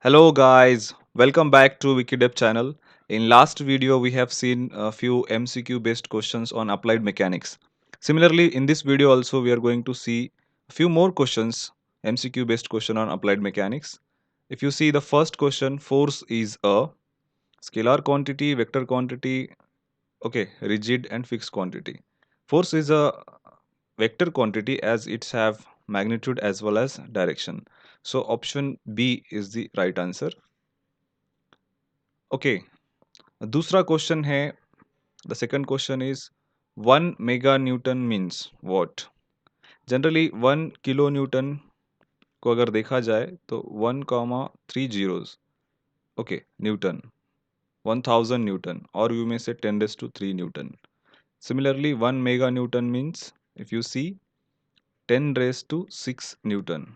Hello guys, welcome back to Wikidep channel. In last video we have seen a few MCQ based questions on applied mechanics. Similarly in this video also we are going to see a few more questions MCQ based question on applied mechanics. If you see the first question, force is a scalar quantity, vector quantity, okay, rigid and fixed quantity. Force is a vector quantity as it's have magnitude as well as direction. So option B is the right answer. Okay, दूसरा question है the second question is 1 mega Newton means what. Generally 1 kilo Newton को अगर देखा जाए तो 1 comma 3 zeros, okay, Newton, 1000 Newton, और you में से 10⁻³ Newton. Similarly 1 mega Newton means if you see 10⁻⁶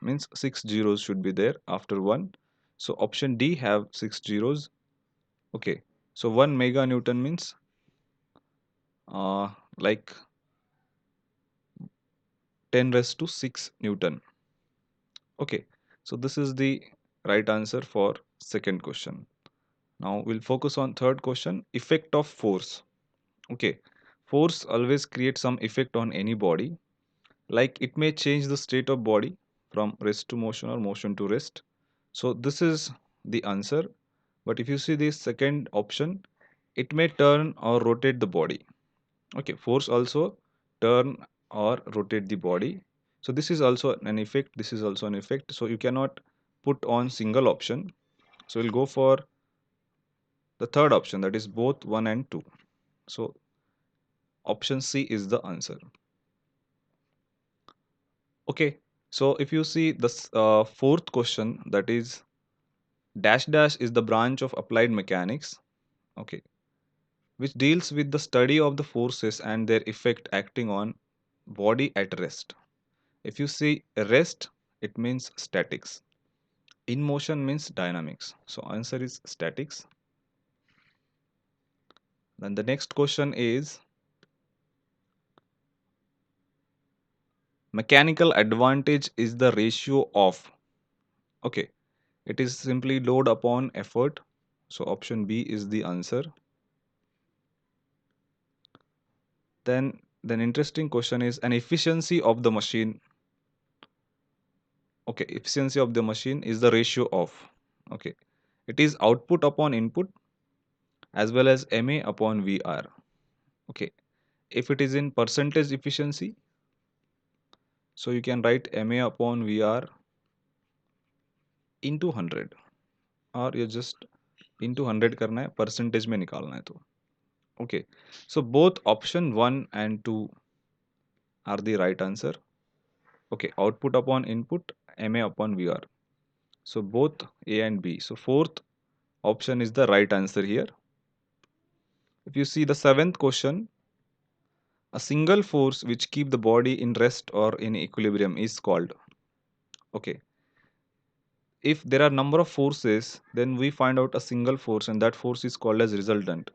means 6 zeros should be there after 1. So option D have 6 zeros. Okay, so 1 meganewton means uh, like 10⁻⁶ Newton. Okay, so this is the right answer for second question. Now we'll focus on third question, effect of force. Okay, force always creates some effect on any body, like it may change the state of body from rest to motion or motion to rest. So this is the answer. But if you see this second option, it may turn or rotate the body. Okay, force also turn or rotate the body. So this is also an effect, this is also an effect. So you cannot put on single option. So we'll go for the third option, that is both 1 and 2. So option C is the answer. Okay, so if you see the fourth question, that is dash dash is the branch of applied mechanics, okay, which deals with the study of the forces and their effect acting on body at rest. If you see rest, it means statics. In motion means dynamics. So answer is statics. Then the next question is mechanical advantage is the ratio of. Okay, it is simply load upon effort. So option B is the answer. Then interesting question is an efficiency of the machine. Okay, efficiency of the machine is the ratio of. Okay, it is output upon input as well as MA upon VR. Okay, if it is in percentage efficiency, so you can write MA upon VR into 100, or you just into 100 करना है, percentage में निकालना है तो. Okay, so both option 1 and 2 are the right answer. Okay, output upon input, MA upon VR. So both A and B. So fourth option is the right answer here. If you see the seventh question, a single force which keep the body in rest or in equilibrium is called. Okay, if there are number of forces, then we find out a single force and that force is called as resultant.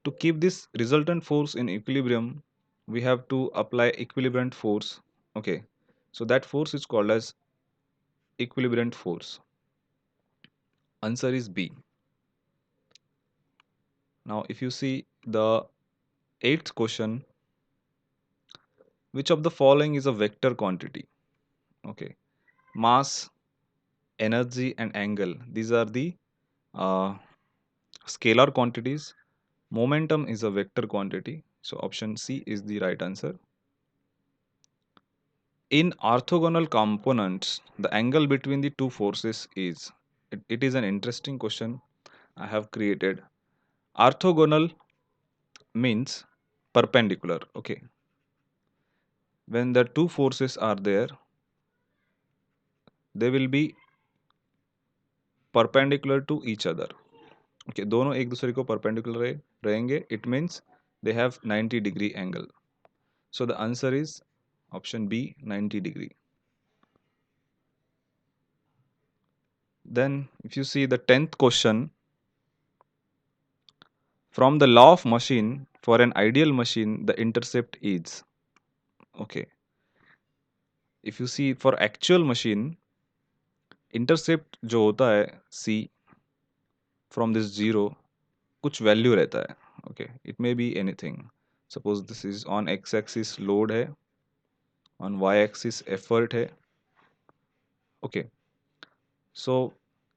To keep this resultant force in equilibrium, we have to apply equilibrant force. Okay, so that force is called as equilibrant force. Answer is B. Now if you see the eighth question, which of the following is a vector quantity? Okay, mass, energy and angle, these are the uh, scalar quantities. Momentum is a vector quantity. So option C is the right answer. In orthogonal components, the angle between the two forces is, it is an interesting question I have created. Orthogonal means perpendicular. Okay, when the two forces are there, they will be perpendicular to each other. Okay, दोनों एक दूसरे को perpendicular रहेंगे. It means they have 90-degree angle. So the answer is option B, 90 degree. Then if you see the 10th question, from the law of machine, for an ideal machine, the intercept is. Okay. If you see for actual machine, intercept जो होता है सी from this zero, कुछ value रहता है. Okay, it may be anything. Suppose this is on x axis load है, on y axis effort है. Okay, सो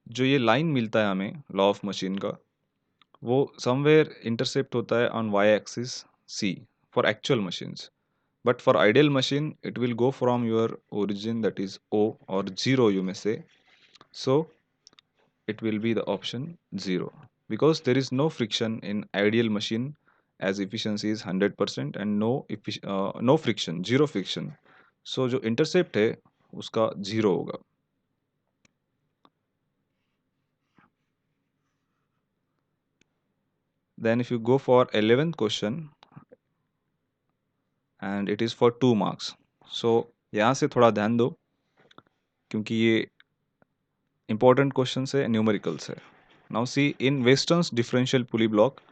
जो ये लाइन मिलता है हमें लॉ ऑफ मशीन का, वो समवेयर इंटरसेप्ट होता है on y axis see for actual machines. But for ideal machine, it will go from your origin, that is O or 0 you may say. So it will be the option 0, because there is no friction in ideal machine, as efficiency is 100% and no friction, zero friction. So जो intercept है उसका 0 होगा. Then if you go for 11th question, and it is for 2 marks. So यहाँ से थोड़ा ध्यान दो, क्योंकि ये important questions है, numericals है. Now see, in Weston's differential pulley block,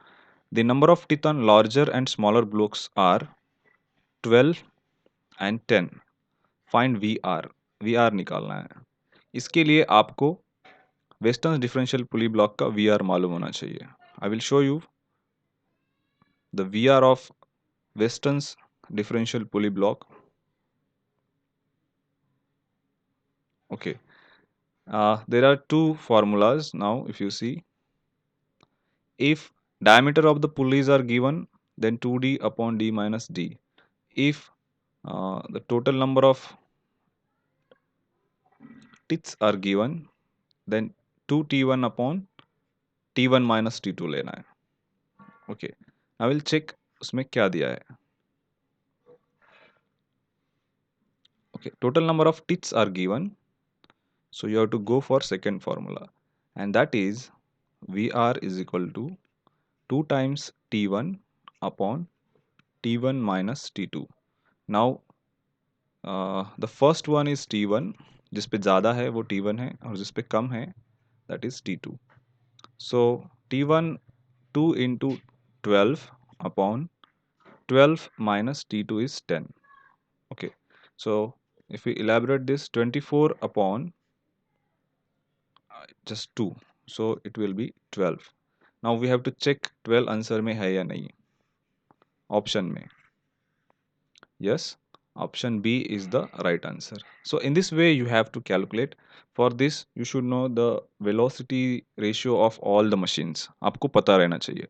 the number of teeth on larger and smaller blocks are 12 and 10. Find VR. VR निकालना है. इसके लिए आपको Weston's differential pulley block का VR मालूम होना चाहिए. I will show you the VR of Weston's differential pulley block. Okay. There are two formulas now. If you see, if diameter of the pulleys are given, then 2d upon d minus d. If the total number of teeth are given, then 2t1 upon t1 minus t2 लेना है. Okay, I will check उसमें क्या दिया है. Okay, total number of teeth are given, so you have to go for second formula, and that is Vr is equal to 2 times t1 upon t1 minus t2. Now the first one is t1, जिस पे ज़्यादा है वो t1 है, और जिस पे कम है that is t2. So t1 2 into 12 upon 12 minus t2 is 10. Okay, so if we elaborate this, 24 upon just 2, so it will be 12. Now we have to check 12 answer में है या नहीं, ऑप्शन में. Yes, option B is the right answer. So in this way you have to calculate. For this you should know the velocity ratio of all the machines. आपको पता रहना चाहिए.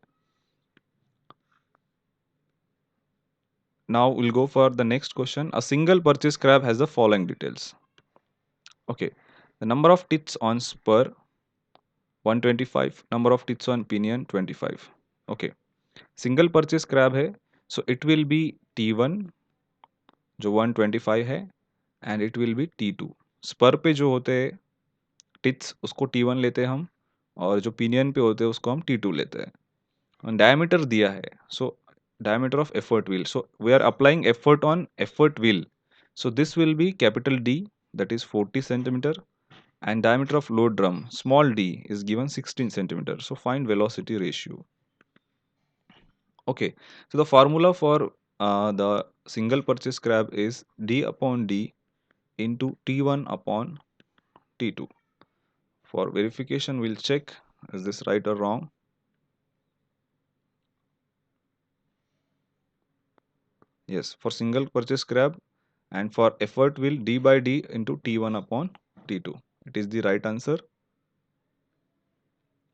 Now we'll go for the next question. A single purchase crab has the following details. Okay, the number of teeth on spur 125, number of teeth on pinion 25. Okay, single purchase crab है, so it will be T1 जो 125 है, and it will be T2. Spur पे जो होते हैं टिथ्स उसको T1 लेते हैं हम, और जो पिनियन पे होते हैं उसको हम T2 लेते हैं. और डायमीटर दिया है, सो diameter of effort wheel. So we are applying effort on effort wheel. So this will be capital D, that is 40 centimeter, and diameter of load drum small d is given 16 centimeter. So find velocity ratio. Okay, so the formula for the single purchase crab is d upon d into t1 upon t2. For verification we'll check is this right or wrong. Yes, for single purchase crab, and for effort wheel d by d into t1 upon t2. It is the right answer.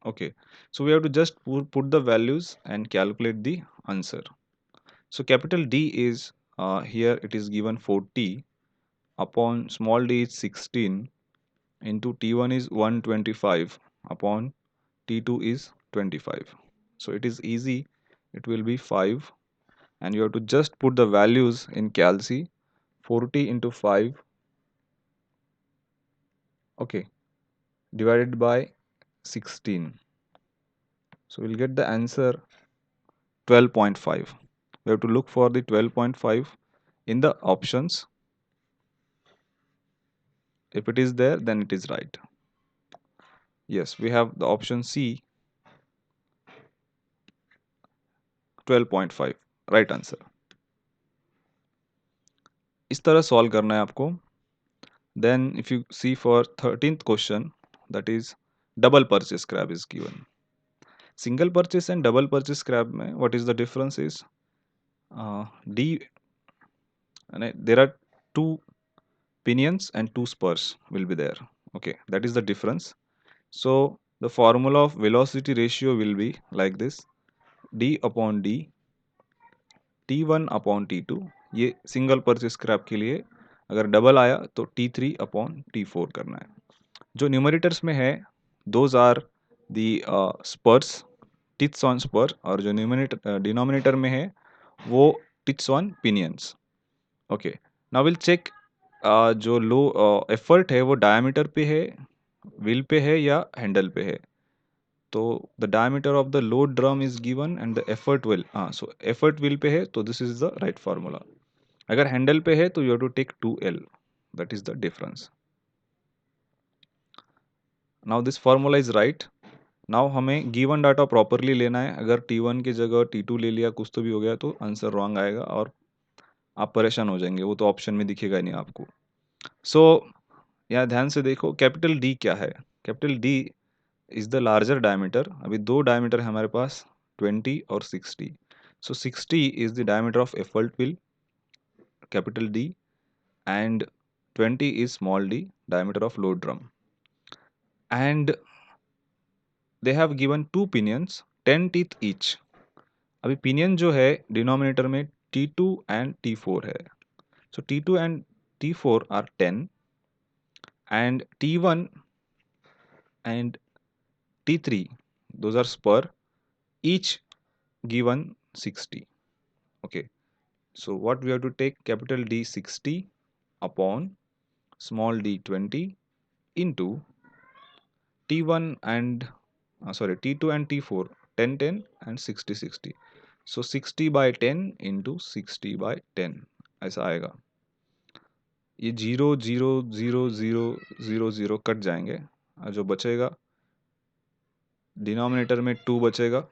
Okay, so we have to just put the values and calculate the answer. So capital D is here it is given 40 upon small d is 16 into T1 is 125 upon T2 is 25. So it is easy, it will be 5, and you have to just put the values in calci. 40 into 5, okay, divided by 16. So we'll get the answer 12.5. We have to look for the 12.5 in the options. If it is there, then it is right. Yes, we have the option C, 12.5, right answer. इस तरह solve करना है आपको. Then if you see for 13th question, that is double purchase crab is given. Single purchase and double purchase crab mein, what is the difference is D, there are two pinions and two spurs will be there. Okay, that is the difference. So the formula of velocity ratio will be like this: D upon D, T1 upon T2. ये single purchase Krebs के लिए, अगर double आया तो T3 upon T4 करना है. जो numerators में है those are the spurs, teeth on spur, और जो डिनोमिनेटर में है वो teeth on pinions. Okay, now will check जो लो एफर्ट है वो डायमीटर पे है, व्हील पे है या हैंडल पे है. तो the diameter of the load drum is given and the effort wheel, so effort wheel पे है तो this is the right formula. अगर हैंडल पे है तो you have to take 2L, that is the difference. Now this formula is right. नाउ हमें given data properly लेना है. अगर T1 की जगह T2 ले लिया, कुछ तो भी हो गया, तो आंसर रॉन्ग आएगा और आप परेशान हो जाएंगे. वो तो ऑप्शन में दिखेगा ही नहीं आपको. सो यहाँ ध्यान से देखो, कैपिटल डी क्या है. Capital D is the larger diameter. अभी दो डायमीटर है हमारे पास, 20 और 60. So 60 is the diameter of effort wheel, capital D, and 20 is small d, diameter of load drum. And they have given two pinions, 10 teeth each. अभी pinion जो है denominator में T2 and T4 है. So T2 and T4 are 10 and T1 and T3, those are spur, each given 60. Okay, so what we have to take, capital D 60 upon small d 20 into T1 and T2 and T4, 10 10 and 60 60. So 60 by 10 into 60 by 10 ऐसा आएगा. ये 0 0 0 0 0 0 cut जाएंगे और जो बचेगा denominator में 2 बचेगा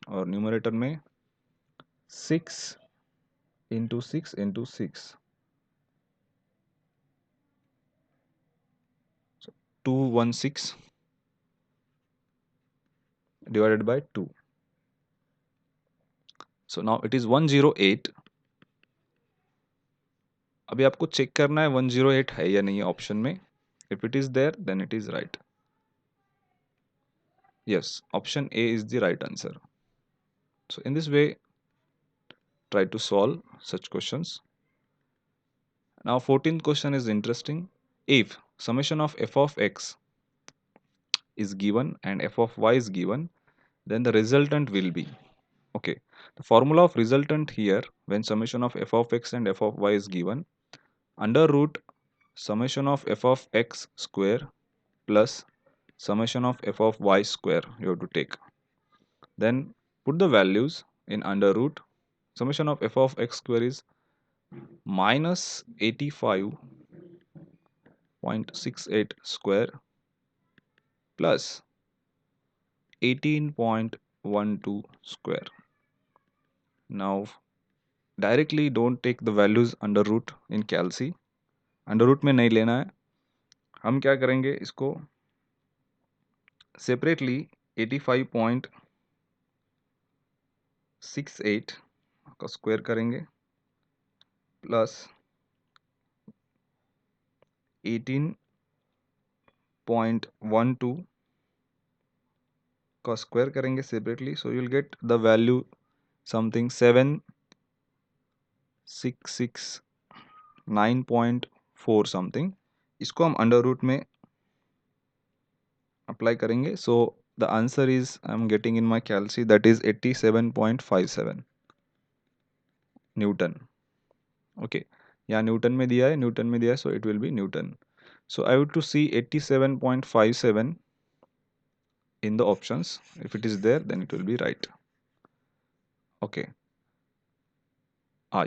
और न्यूमरेटर में 6 into 6 into 6. So 216 divided by 2. So now it is 108. अभी आपको चेक करना है 108 है या नहीं है ऑप्शन में. If it is there, then it is right. Yes, option A is the right answer. So in this way, try to solve such questions. Now 14th question is interesting. If summation of f of x is given and f of y is given, then the resultant will be. Okay, the formula of resultant here, when summation of f of x and f of y is given, under root summation of f of x square plus summation of f of y square you have to take. Then put the values in under root. Summation of f of x square is minus 85.68 square plus 18.12 square. Now directly don't take the values under root in calc. Under root में नहीं लेना है. हम क्या करेंगे, इसको separately 85.68 का square करेंगे प्लस 18.12 का स्क्वायर करेंगे separately. So you will get the value something 7669.4 something. इसको हम अंडर रूट में अप्लाई करेंगे. So the answer is I am getting in my calci, that is 87.57 newton. Okay, यहाँ न्यूटन में दिया है, न्यूटन में दिया है, so it will be newton. So I would to see 87.57 in the options. If it is there, then it will be right. Okay.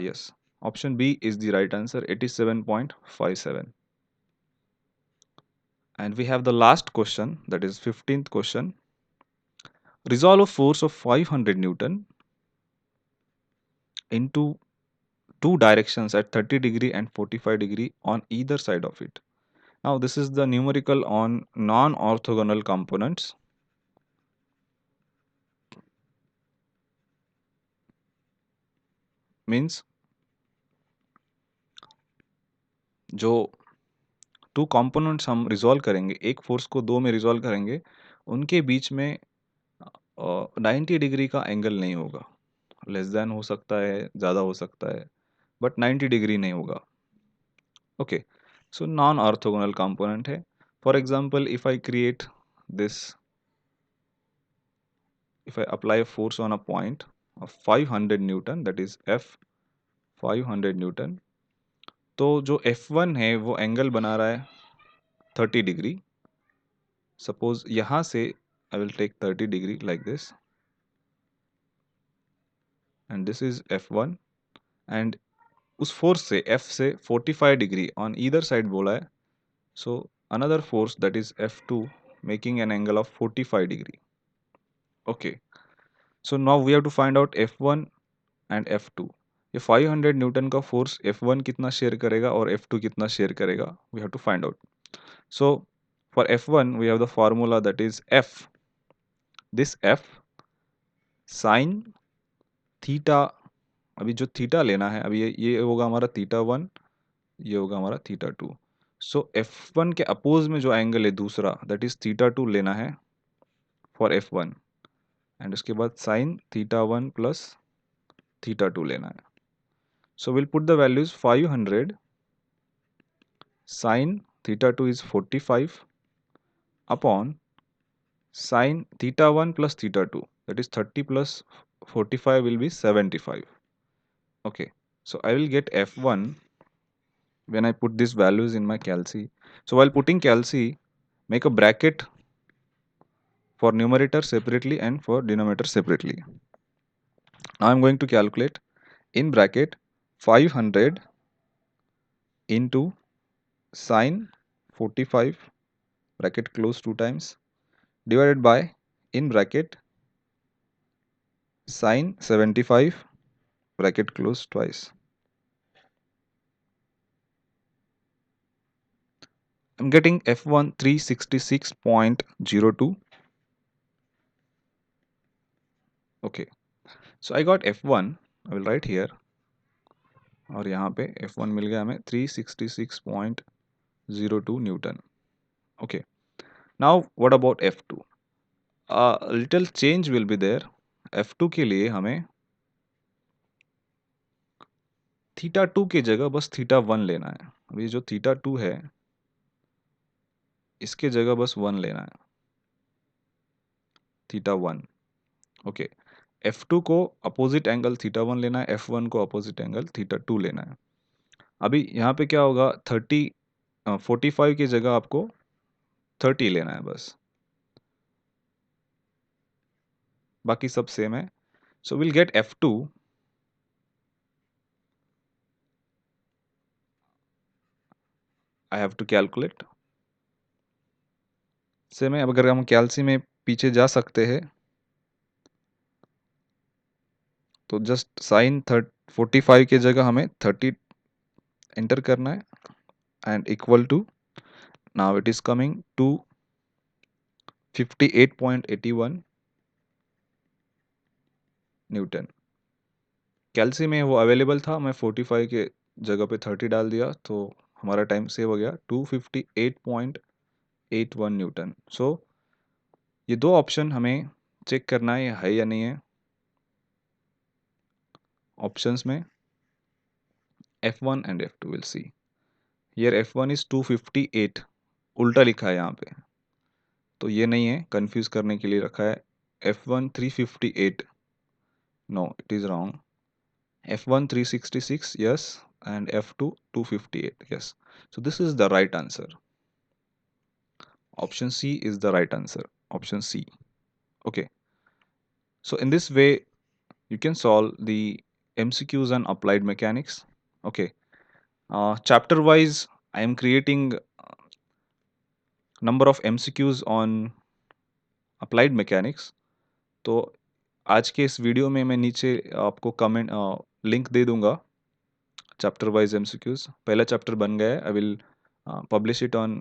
Yes. Option B is the right answer, 87.57. And we have the last question, that is 15th question. Resolve a force of 500 Newton into two directions at 30 degree and 45 degree on either side of it. Now this is the numerical on non-orthogonal components. Means जो two components हम resolve करेंगे, एक force को दो में resolve करेंगे, उनके बीच में 90 डिग्री का एंगल नहीं होगा। लेस देन हो सकता है, ज़्यादा हो सकता है, बट 90 डिग्री नहीं होगा। Okay, so non orthogonal component है। For example, if I create this, if I apply a force on a point of 500 Newton, that is F 500 Newton, तो जो F1 है वो एंगल बना रहा है 30 डिग्री। सपोज यहाँ से I will take 30 degree like this, and this is F1, and उस फोर्स से F से 45 डिग्री on either side बोला है, so another force that is F2 making an angle of 45 degree. Okay, so now we have to find out F1 and F2। ये 500 Newton का force F1 कितना share करेगा और F2 कितना share करेगा, we have to find out. So for F1 we have the formula that is F, this F sine theta. अभी जो theta लेना है, अभी ये होगा हमारा θ1, ये होगा हमारा θ2। सो F1 के अपोज में जो एंगल है दूसरा, दैट इज θ2 लेना है फॉर F1, एंड उसके बाद साइन θ1 प्लस θ2 लेना है। So we'll put the values 500 sin θ2 is 45 upon sin θ1 plus θ2, that is 30 plus 45 will be 75. Okay, so I will get F1 when I put these values in my calc. So while putting calc, make a bracket for numerator separately and for denominator separately. Now I'm going to calculate in bracket 500 into sin 45, bracket close 2 times, divided by in bracket sin 75, bracket close twice. I'm getting F1 366.02. Okay, so I got F1, I will write here, और यहाँ पे F1 मिल गया हमें 366.02 Newton. Okay, now what about F2? A little change will be there. F2 के लिए हमें θ2 की जगह बस θ1 लेना है। अभी जो θ2 है इसके जगह बस 1 लेना है, θ1। ओके, F2 को अपोजिट एंगल θ1 लेना है, F1 को अपोजिट एंगल θ2 लेना है। अभी यहाँ पे क्या होगा, 45 की जगह आपको 30 लेना है बस, बाकी सब सेम है। So will get F2, I have to calculate. Same है, अब अगर हम कैलसी में पीछे जा सकते हैं तो जस्ट साइन 45 की जगह हमें 30 एंटर करना है, and equal to, now it is coming to 58.81 newton. Calci में वो अवेलेबल था, मैं 45 के जगह पे 30 डाल दिया, तो हमारा टाइम सेव हो गया 258.81 न्यूटन। सो ये दो ऑप्शन हमें चेक करना है या नहीं है। ऑप्शंस में F1 and F2, will see here F1 is 258, उल्टा लिखा है यहाँ पे, तो ये नहीं है, कंफ्यूज करने के लिए रखा है F1 358, no it is wrong. F1 366, yes, and F2 258, yes. So this is the right answer. Option C is the right answer. Option C. Okay. So in this way, you can solve the MCQs on applied mechanics. Okay. Chapter wise, I am creating number of MCQs on applied mechanics. तो आज के इस video में मैं नीचे आपको comment link दे दूंगा chapter wise MCQs। पहला चैप्टर बन गया है, I will publish it on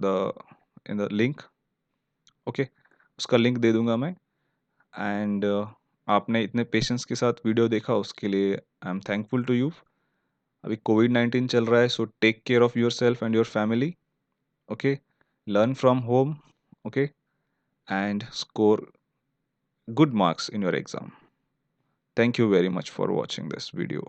the in the link. Okay, उसका लिंक दे दूंगा मैं। एंड आपने इतने पेशेंस के साथ वीडियो देखा, उसके लिए I am thankful to you. अभी कोविड-19 चल रहा है, so take care of yourself and your family. Okay, learn from home. Okay, and score good marks in your exam. Thank you very much for watching this video.